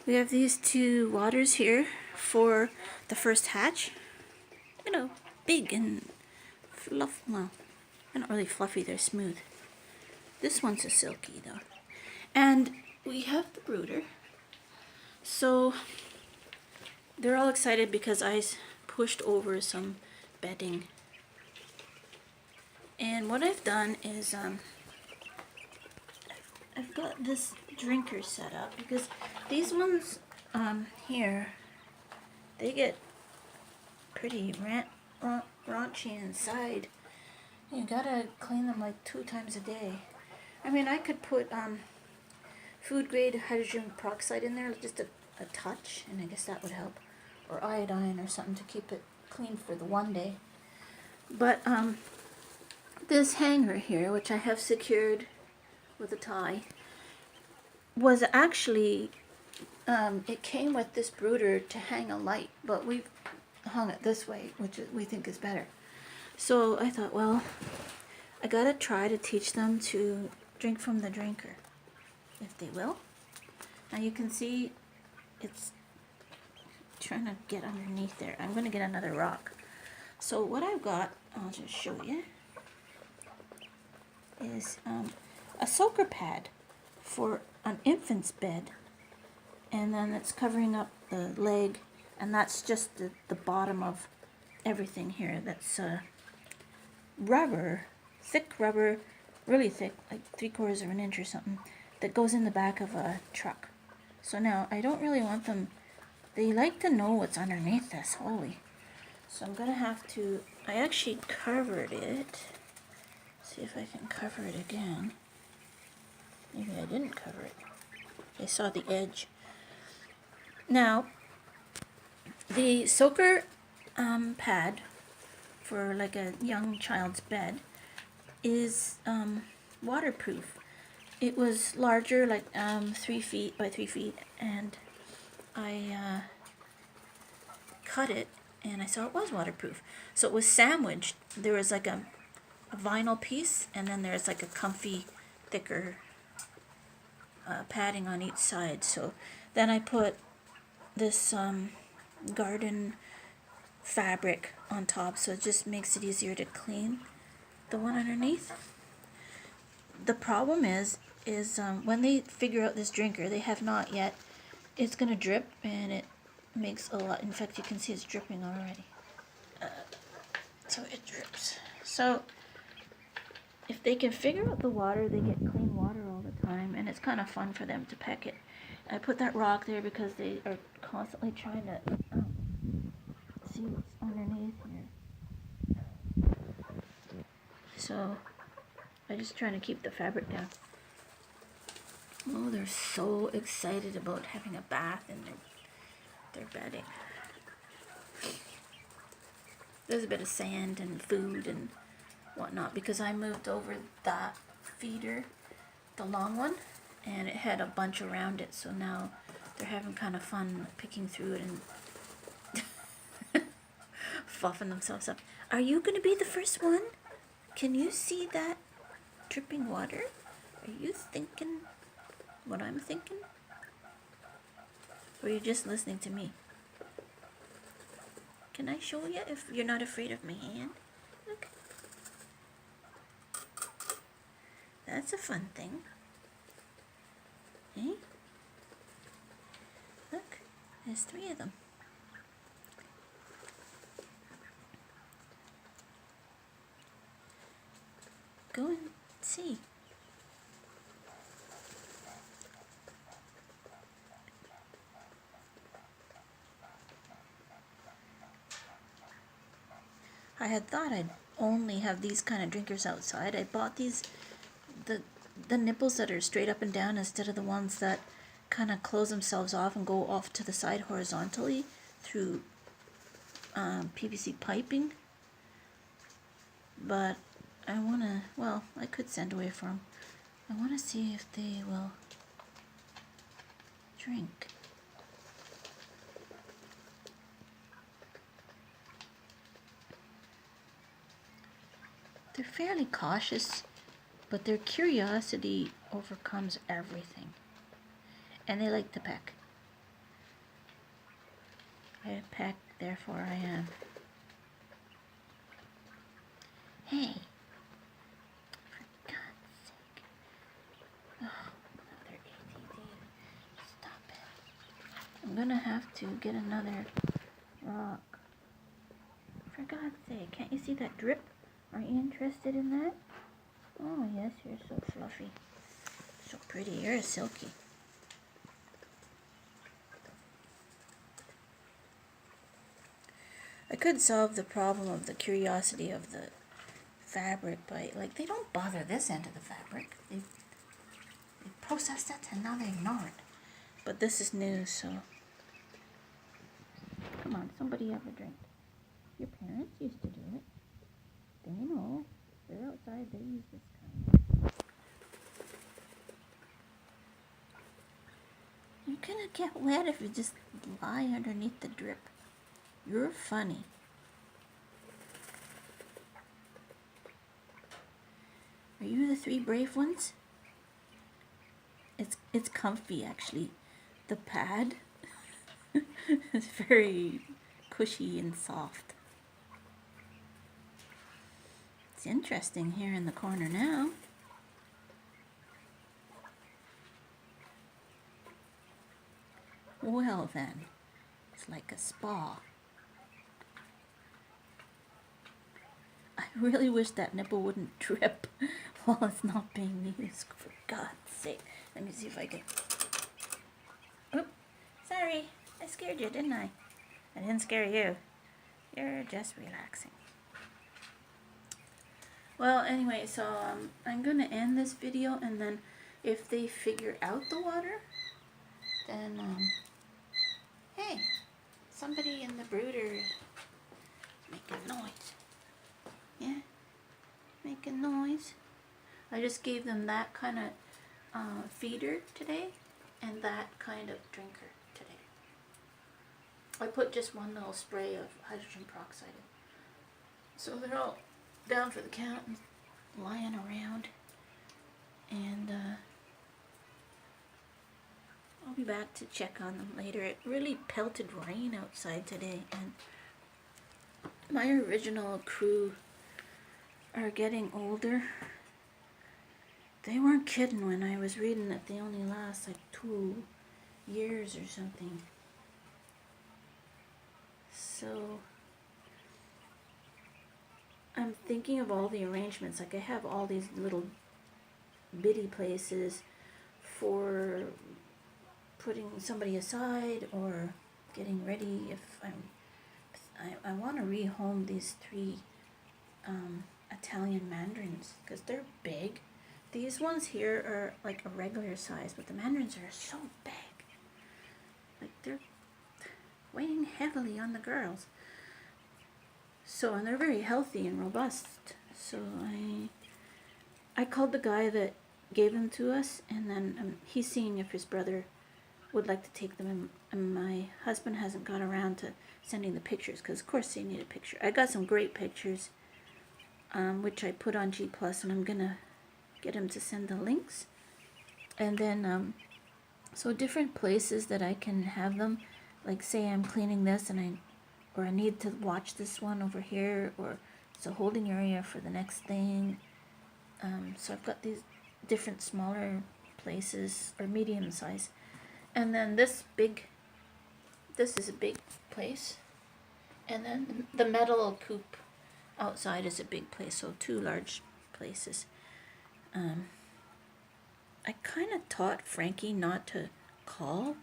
We have these two waters here for the first hatch. You know, big and fluff. Well, they're not really fluffy, they're smooth. This one's a silky though. And we have the brooder. So they're all excited because I pushed over some bedding. And what I've done is I've got this drinker set up because these ones here, they get pretty raunchy inside. You gotta clean them like 2 times a day. I mean, I could put food grade hydrogen peroxide in there, just a touch, and I guess that would help. Or iodine or something to keep it clean for the one day. But this hanger here, which I have secured with a tie, was actually, it came with this brooder to hang a light, but we've hung it this way, which we think is better. So I thought, well, I gotta try to teach them to drink from the drinker, if they will. Now you can see it's trying to get underneath there. I'm gonna get another rock. So what I've got, I'll just show you, is a soaker pad for an infant's bed, and then it's covering up the leg, and that's just the bottom of everything here. That's rubber, thick rubber, really thick, like 3/4 of an inch or something, that goes in the back of a truck. So now I don't really want them, they like to know what's underneath this, holy. So I'm gonna have to, I actually covered it. See if I can cover it again. Maybe I didn't cover it. I saw the edge. Now, the soaker pad for like a young child's bed is waterproof. It was larger, like 3 feet by 3 feet, and I cut it and I saw it was waterproof. So it was sandwiched. There was like a vinyl piece, and then there's like a comfy, thicker padding on each side. So then I put this garden fabric on top, so it just makes it easier to clean the one underneath. The problem is when they figure out this drinker, they have not yet, it's gonna drip, and it makes a lot. In fact, you can see it's dripping already. So it drips. So if they can figure out the water, they get clean water all the time, and it's kind of fun for them to peck it. I put that rock there because they are constantly trying to see what's underneath here. So I'm just trying to keep the fabric down. Oh, they're so excited about having a bath in their bedding. There's a bit of sand and food and whatnot because I moved over that feeder, the long one, and it had a bunch around it, so now they're having kind of fun picking through it and fluffing themselves up. Are you going to be the first one? Can you see that dripping water? Are you thinking what I'm thinking? Or are you just listening to me? Can I show you if you're not afraid of my hand? Look. That's a fun thing. Eh? Look, there's 3 of them. Go and see. I had thought I'd only have these kind of drinkers outside. I bought these, the nipples that are straight up and down instead of the ones that kind of close themselves off and go off to the side horizontally through PVC piping. But I want to, well, I could send away for them. I want to see if they will drink. They're fairly cautious, but their curiosity overcomes everything. And they like to peck. I packed, therefore I am. Hey! For God's sake. Oh, another ATV. Stop it. I'm gonna have to get another rock. For God's sake, can't you see that drip? Aren't you interested in that? Oh yes, you're so fluffy. So pretty. You're a silky. I could solve the problem of the curiosity of the fabric by, like, they don't bother this end of the fabric. They process it and now they ignore it. But this is new, so... Come on, somebody have a drink. Your parents used to do it. They know. They're outside, they use this kind. You're gonna get wet if you just lie underneath the drip. You're funny. Are you the three brave ones? It's comfy, actually. The pad is very cushy and soft. It's interesting here in the corner now. Well then, it's like a spa. I really wish that nipple wouldn't drip while it's not being used, for God's sake. Let me see if I can... Oop, sorry, I scared you, didn't I? I didn't scare you. You're just relaxing. Well, anyway, so I'm going to end this video, and then if they figure out the water, then, hey, somebody in the brooder is making noise. Yeah, making noise. I just gave them that kind of feeder today, and that kind of drinker today. I put just one little spray of hydrogen peroxide in. So they're all down for the count and lying around. And I'll be back to check on them later. It really pelted rain outside today, and my original crew are getting older. They weren't kidding when I was reading that they only last like 2 years or something. So I'm thinking of all the arrangements. Like, I have all these little bitty places for putting somebody aside or getting ready if I want to rehome these 3 Italian mandarins because they're big. These ones here are like a regular size, but the mandarins are so big. Like, they're weighing heavily on the girls. So, and they're very healthy and robust. So I called the guy that gave them to us, and then he's seeing if his brother would like to take them, and my husband hasn't got around to sending the pictures, because of course they need a picture. I got some great pictures, which I put on G+, and I'm gonna get him to send the links. And then, so different places that I can have them, like say I'm cleaning this and I need to watch this one over here, or it's a holding area for the next thing. So I've got these different smaller places, or medium size. And then this is a big place. And then the metal coop outside is a big place, so 2 large places. I kind of taught Frankie not to call.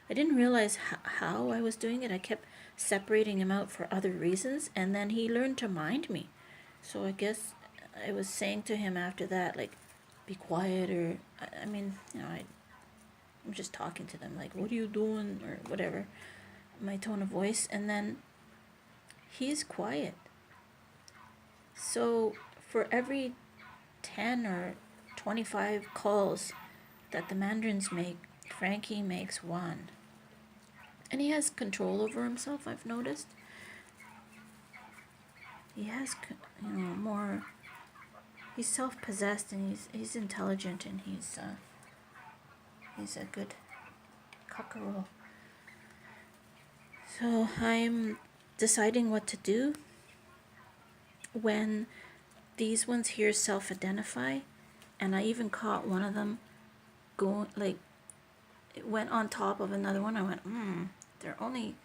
I didn't realize how I was doing it. I kept separating him out for other reasons, and then he learned to mind me. So I guess I was saying to him after that, like, be quiet, or, I mean, you know, I'm just talking to them, like, what are you doing, or whatever, my tone of voice, and then he's quiet. So for every 10 or 25 calls that the mandarins make, Frankie makes 1. And he has control over himself, I've noticed. He has, you know, more, he's self-possessed, and he's intelligent, and he's a good cockerel. So I'm deciding what to do when these ones here self-identify, and I even caught one of them going, like, it went on top of another one. I went, they're only,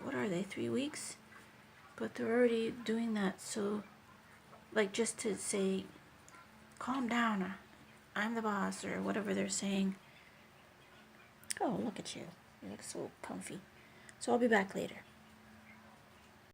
what are they, 3 weeks? But they're already doing that, so, like, just to say, calm down, I'm the boss, or whatever they're saying. Oh, look at you. You look so comfy. So I'll be back later.